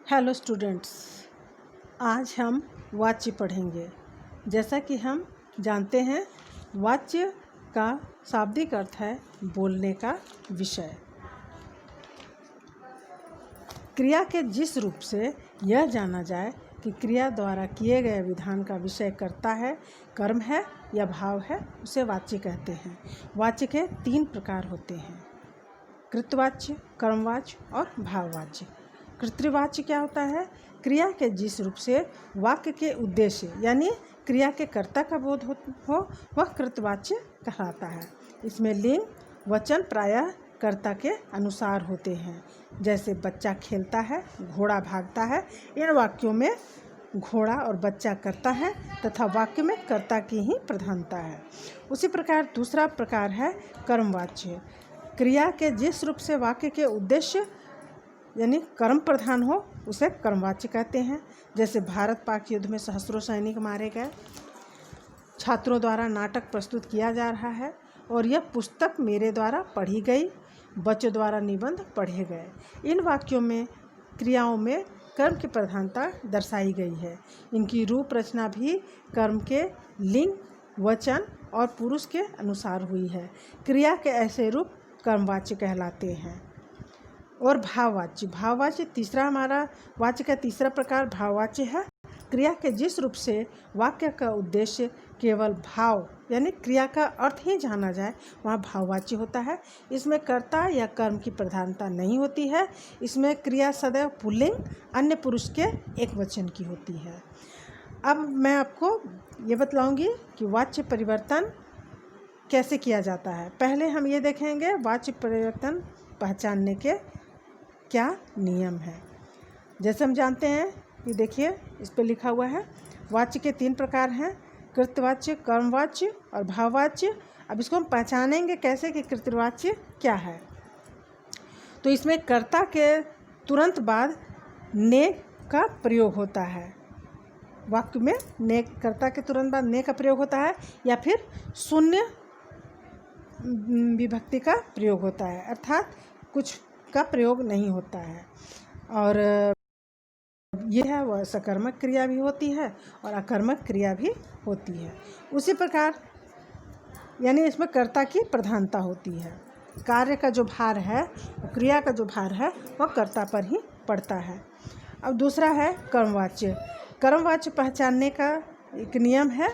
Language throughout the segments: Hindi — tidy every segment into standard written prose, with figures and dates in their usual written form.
हेलो स्टूडेंट्स, आज हम वाच्य पढ़ेंगे। जैसा कि हम जानते हैं, वाच्य का शाब्दिक अर्थ है बोलने का विषय। क्रिया के जिस रूप से यह जाना जाए कि क्रिया द्वारा किए गए विधान का विषय कर्ता है, कर्म है या भाव है, उसे वाच्य कहते हैं। वाच्य के 3 प्रकार होते हैं: कृतवाच्य, कर्मवाच्य और भाववाच्य। कृतवाच्य क्या होता है? क्रिया के जिस रूप से वाक्य के उद्देश्य यानी क्रिया के कर्ता का बोध हो वह कृतवाच्य कहलाता है। इसमें लिंग वचन प्रायः कर्ता के अनुसार होते हैं। जैसे बच्चा खेलता है, घोड़ा भागता है। इन वाक्यों में घोड़ा और बच्चा कर्ता है तथा वाक्य में कर्ता की ही प्रधानता है। उसी प्रकार दूसरा प्रकार है कर्मवाच्य। क्रिया के जिस रूप से वाक्य के उद्देश्य यानी कर्म प्रधान हो उसे कर्मवाच्य कहते हैं। जैसे भारत पाक युद्ध में सहस्त्रों सैनिक मारे गए, छात्रों द्वारा नाटक प्रस्तुत किया जा रहा है और यह पुस्तक मेरे द्वारा पढ़ी गई, बच्चों द्वारा निबंध पढ़े गए। इन वाक्यों में क्रियाओं में कर्म की प्रधानता दर्शाई गई है। इनकी रूप रचना भी कर्म के लिंग वचन और पुरुष के अनुसार हुई है। क्रिया के ऐसे रूप कर्मवाच्य कहलाते हैं। और भाववाच्य, तीसरा हमारा वाच्य का तीसरा प्रकार भाववाच्य है। क्रिया के जिस रूप से वाक्य का उद्देश्य केवल भाव यानी क्रिया का अर्थ ही जाना जाए वहाँ भाववाच्य होता है। इसमें कर्ता या कर्म की प्रधानता नहीं होती है। इसमें क्रिया सदैव पुल्लिंग अन्य पुरुष के एक वचन की होती है। अब मैं आपको ये बतलाऊंगी कि वाच्य परिवर्तन कैसे किया जाता है। पहले हम ये देखेंगे वाच्य परिवर्तन पहचानने के क्या नियम है। जैसे हम जानते हैं कि देखिए इस पे लिखा हुआ है वाच्य के 3 प्रकार हैं: कृतवाच्य, कर्मवाच्य और भाववाच्य। अब इसको हम पहचानेंगे कैसे कि कृतवाच्य क्या है। तो इसमें कर्ता के तुरंत बाद ने का प्रयोग होता है। वाक्य में ने, कर्ता के तुरंत बाद ने का प्रयोग होता है या फिर शून्य विभक्ति का प्रयोग होता है, अर्थात कुछ का प्रयोग नहीं होता है। और यह है वह सकर्मक क्रिया भी होती है और अकर्मक क्रिया भी होती है। उसी प्रकार यानी इसमें कर्ता की प्रधानता होती है। कार्य का जो भार है, क्रिया का जो भार है वह कर्ता पर ही पड़ता है। अब दूसरा है कर्मवाच्य। कर्मवाच्य पहचानने का एक नियम है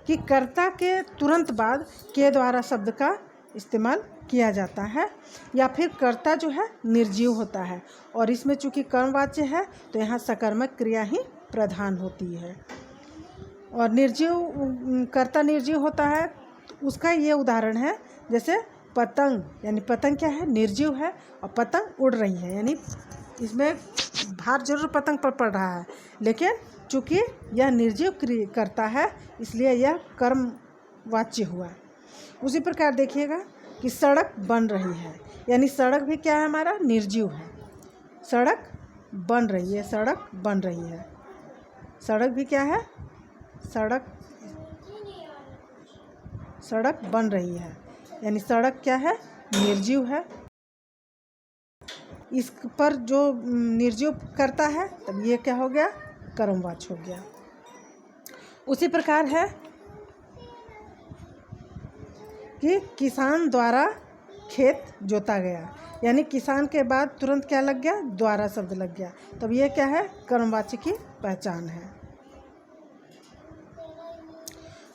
कि कर्ता के तुरंत बाद के द्वारा शब्द का इस्तेमाल किया जाता है या फिर कर्ता जो है निर्जीव होता है। और इसमें चूंकि कर्मवाच्य है तो यहाँ सकर्मक क्रिया ही प्रधान होती है। और निर्जीव कर्ता निर्जीव होता है तो उसका ये उदाहरण है जैसे पतंग, यानी पतंग क्या है? निर्जीव है और पतंग उड़ रही है, यानी इसमें भार जरूर पतंग पर पड़ रहा है लेकिन चूँकि यह निर्जीव करता है इसलिए यह कर्मवाच्य हुआ। उसी प्रकार देखिएगा कि सड़क बन रही है, यानी सड़क भी क्या है? हमारा निर्जीव है। सड़क बन रही है, सड़क बन रही है। सड़क भी क्या है? सड़क बन रही है, यानी सड़क क्या है? निर्जीव है। इस पर जो निर्जीव करता है तब ये क्या हो गया? कर्मवाच्य हो गया। उसी प्रकार है कि किसान द्वारा खेत जोता गया, यानी किसान के बाद तुरंत क्या लग गया? द्वारा शब्द लग गया, तब ये क्या है? कर्मवाच्य की पहचान है।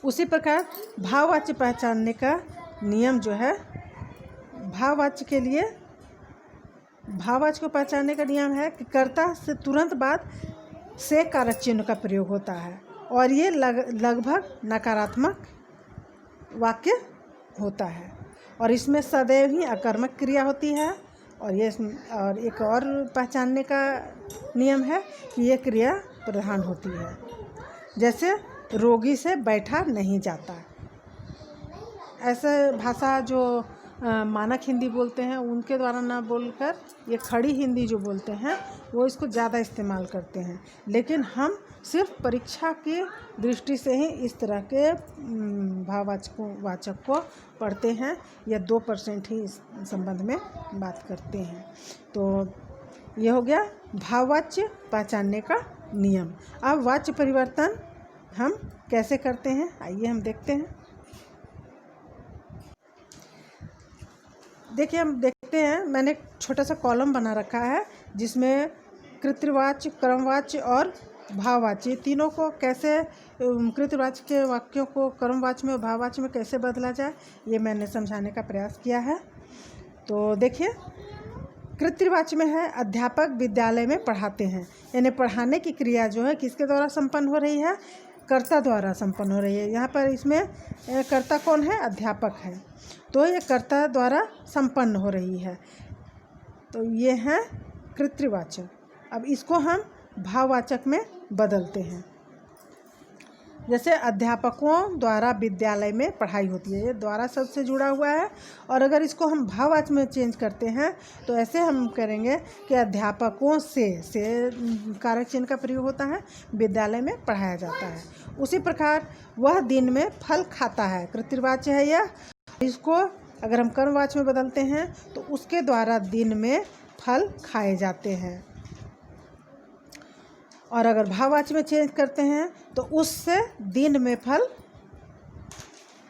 उसी प्रकार भाववाच्य पहचानने का नियम जो है, भाववाच्य के लिए भाववाच्य को पहचानने का नियम है कि कर्ता से तुरंत बाद से कारक चिन्ह का प्रयोग होता है और ये लगभग नकारात्मक वाक्य होता है और इसमें सदैव ही अकर्मक क्रिया होती है। और एक और पहचानने का नियम है कि ये क्रिया प्रधान होती है। जैसे रोगी से बैठा नहीं जाता, ऐसे भाषा जो मानक हिंदी बोलते हैं उनके द्वारा ना बोलकर ये खड़ी हिंदी जो बोलते हैं वो इसको ज़्यादा इस्तेमाल करते हैं। लेकिन हम सिर्फ परीक्षा की दृष्टि से ही इस तरह के वाचक को पढ़ते हैं या 2% ही इस संबंध में बात करते हैं। तो ये हो गया भाववाच्य पहचानने का नियम। अब वाच्य परिवर्तन हम कैसे करते हैं, आइए हम देखते हैं। देखिए, हम देखते हैं, मैंने एक छोटा सा कॉलम बना रखा है जिसमें कृतवाच्य, कर्मवाच्य और भाववाच्य तीनों को कैसे, कृतवाच्य के वाक्यों को कर्मवाच्य में और भाववाच्य में कैसे बदला जाए, ये मैंने समझाने का प्रयास किया है। तो देखिए, कृतवाच्य में है अध्यापक विद्यालय में पढ़ाते हैं, यानी पढ़ाने की क्रिया जो है किसके द्वारा संपन्न हो रही है, कर्ता द्वारा संपन्न हो रही है। यहाँ पर इसमें कर्ता कौन है, अध्यापक है, तो ये कर्ता द्वारा संपन्न हो रही है। तो ये है कृतवाचक। अब इसको हम भाववाचक में बदलते हैं। जैसे अध्यापकों द्वारा विद्यालय में पढ़ाई होती है, ये द्वारा शब्द से जुड़ा हुआ है, और अगर इसको हम भाववाचक में चेंज करते हैं तो ऐसे हम करेंगे कि अध्यापकों से कारक चिन्ह का प्रयोग होता है, विद्यालय में पढ़ाया जाता है। उसी प्रकार वह दिन में फल खाता है, कृतवाच्य है यह। इसको अगर हम कर्मवाच्य में बदलते हैं तो उसके द्वारा दिन में फल खाए जाते हैं, और अगर भाववाच्य में चेंज करते हैं तो उससे दिन में फल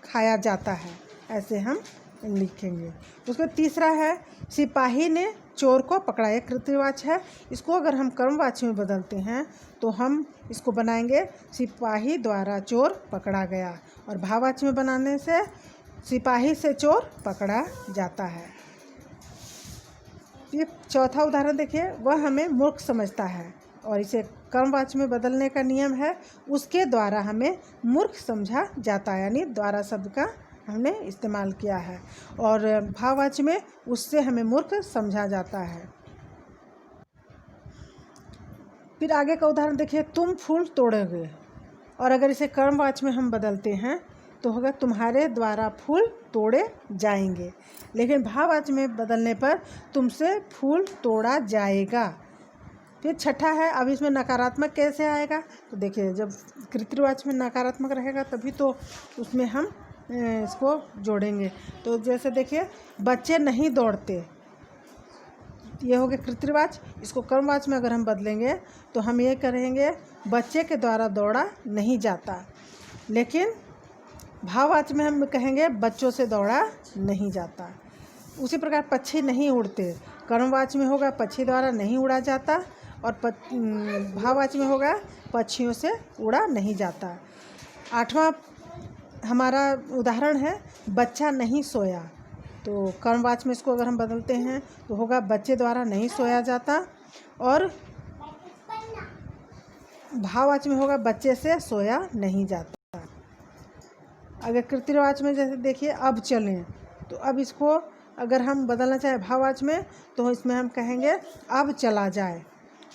खाया जाता है, ऐसे हम लिखेंगे। उसका तीसरा है सिपाही ने चोर को पकड़ा, एक कृतवाच्य है। इसको अगर हम कर्मवाच्य में बदलते हैं तो हम इसको बनाएंगे सिपाही द्वारा चोर पकड़ा गया, और भाववाच्य में बनाने से सिपाही से चोर पकड़ा जाता है। ये चौथा उदाहरण देखिए, वह हमें मूर्ख समझता है, और इसे कर्मवाच्य में बदलने का नियम है, उसके द्वारा हमें मूर्ख समझा जाता है, यानी द्वारा शब्द का हमने इस्तेमाल किया है, और भाववाच्य में उससे हमें मूर्ख समझा जाता है। फिर आगे का उदाहरण देखिए, तुम फूल तोड़ोगे, और अगर इसे कर्मवाच्य में हम बदलते हैं तो होगा तुम्हारे द्वारा फूल तोड़े जाएंगे, लेकिन भाववाच्य में बदलने पर तुमसे फूल तोड़ा जाएगा। फिर छठा है, अब इसमें नकारात्मक कैसे आएगा, तो देखिए, जब कृतवाच्य में नकारात्मक रहेगा तभी तो उसमें हम इसको जोड़ेंगे। तो जैसे देखिए, बच्चे नहीं दौड़ते, ये हो गया कृतवाच्य। इसको कर्मवाच्य में अगर हम बदलेंगे तो हम ये करेंगे बच्चे के द्वारा दौड़ा नहीं जाता, लेकिन भाववाच्य में हम कहेंगे बच्चों से दौड़ा नहीं जाता। उसी प्रकार पक्षी नहीं उड़ते, कर्मवाच्य में होगा पक्षी द्वारा नहीं उड़ा जाता, और भाववाच्य में होगा पक्षियों से उड़ा नहीं जाता। आठवां हमारा उदाहरण है बच्चा नहीं सोया, तो कर्मवाच्य में इसको अगर हम बदलते हैं तो होगा बच्चे द्वारा नहीं सोया जाता, और भाववाच्य में होगा बच्चे से सोया नहीं जाता। अगर कृतवाच्य में जैसे देखिए अब चलें, तो अब इसको अगर हम बदलना चाहें भाववाच्य में तो इसमें हम कहेंगे अब चला जाए।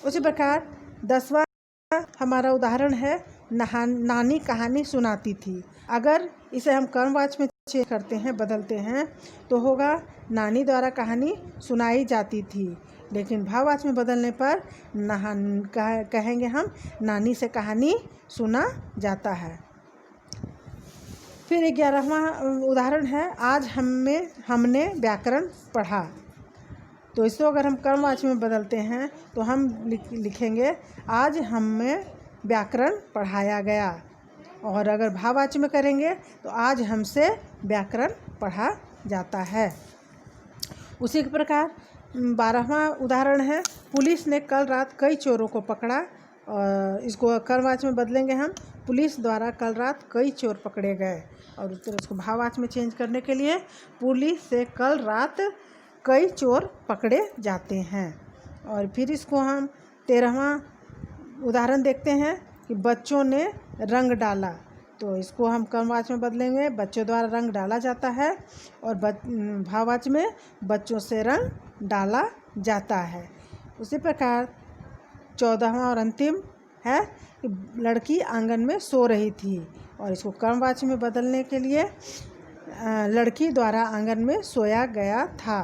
उसी प्रकार 10वां हमारा उदाहरण है नानी कहानी सुनाती थी। अगर इसे हम कर्मवाच्य में चेंज करते हैं, बदलते हैं, तो होगा नानी द्वारा कहानी सुनाई जाती थी, लेकिन भाववाच्य में बदलने पर कहेंगे हम नानी से कहानी सुना जाता है। फिर 11वां उदाहरण है आज हमने व्याकरण पढ़ा, तो इसको अगर हम कर्मवाच्य में बदलते हैं तो हम लिखेंगे आज हमें व्याकरण पढ़ाया गया, और अगर भाववाच्य में करेंगे तो आज हमसे व्याकरण पढ़ा जाता है। उसी प्रकार 12वां उदाहरण है पुलिस ने कल रात कई चोरों को पकड़ा, और इसको कर्मवाच्य में बदलेंगे हम पुलिस द्वारा कल रात कई चोर पकड़े गए, और उसको भाववाच्य में चेंज करने के लिए पुलिस से कल रात कई चोर पकड़े जाते हैं। और फिर इसको हम 13वां उदाहरण देखते हैं कि बच्चों ने रंग डाला, तो इसको हम कर्मवाच्य में बदलेंगे बच्चों द्वारा रंग डाला जाता है, और भाववाच्य में बच्चों से रंग डाला जाता है। उसी प्रकार 14वां और अंतिम है कि लड़की आंगन में सो रही थी, और इसको कर्मवाच्य में बदलने के लिए लड़की द्वारा आंगन में सोया गया था,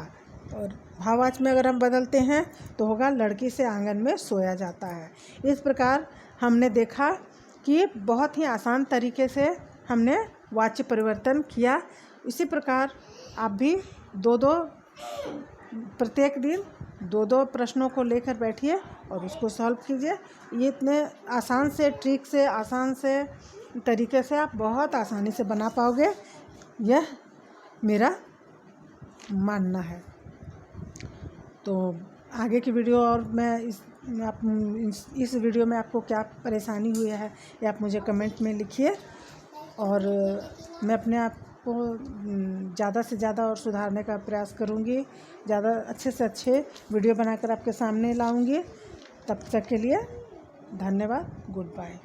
और भाववाच्य में अगर हम बदलते हैं तो होगा लड़की से आंगन में सोया जाता है। इस प्रकार हमने देखा कि बहुत ही आसान तरीके से हमने वाच्य परिवर्तन किया। इसी प्रकार आप भी 2-2 प्रत्येक दिन 2-2 प्रश्नों को लेकर बैठिए और उसको सॉल्व कीजिए। ये इतने आसान से ट्रिक से, आसान से तरीके से आप बहुत आसानी से बना पाओगे, यह मेरा मानना है। तो आगे की वीडियो और मैं इस वीडियो में आपको क्या परेशानी हुई है ये आप मुझे कमेंट में लिखिए, और मैं अपने आप को ज़्यादा से ज़्यादा और सुधारने का प्रयास करूँगी, ज़्यादा अच्छे से अच्छे वीडियो बनाकर आपके सामने लाऊँगी। तब तक के लिए धन्यवाद, गुड बाय।